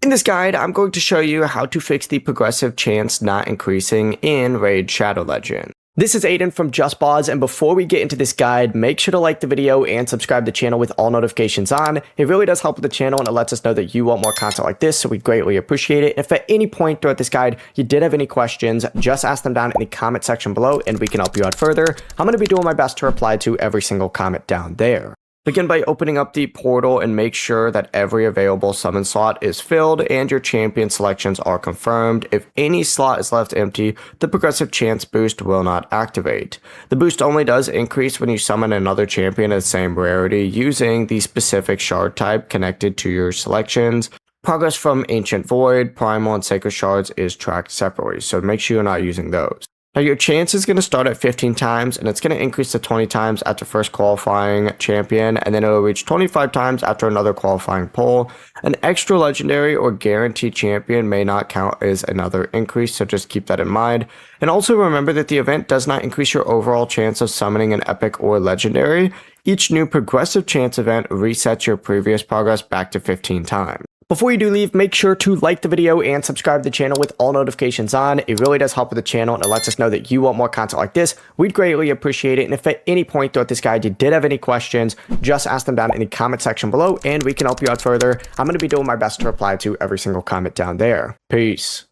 In this guide, I'm going to show you how to fix the progressive chance not increasing in Raid Shadow Legend. This is Aiden from JustBoz, and before we get into this guide, make sure to like the video and subscribe to the channel with all notifications on. It really does help with the channel and it lets us know that you want more content like this, so we greatly appreciate it. If at any point throughout this guide you did have any questions, just ask them down in the comment section below and we can help you out further. I'm going to be doing my best to reply to every single comment down there. Begin by opening up the portal and make sure that every available summon slot is filled and your champion selections are confirmed. If any slot is left empty, the progressive chance boost will not activate. The boost only does increase when you summon another champion of the same rarity using the specific shard type connected to your selections. Progress from Ancient Void, Primal, and Sacred Shards is tracked separately, so make sure you're not using those. Now your chance is going to start at 15 times and it's going to increase to 20 times after first qualifying champion, and then it will reach 25 times after another qualifying pull. An extra legendary or guaranteed champion may not count as another increase, so just keep that in mind. And also remember that the event does not increase your overall chance of summoning an epic or legendary. Each new progressive chance event resets your previous progress back to 15 times. Before you do leave, make sure to like the video and subscribe to the channel with all notifications on. It really does help with the channel and it lets us know that you want more content like this. We'd greatly appreciate it. And if at any point throughout this guide you did have any questions, just ask them down in the comment section below and we can help you out further. I'm going to be doing my best to reply to every single comment down there. Peace.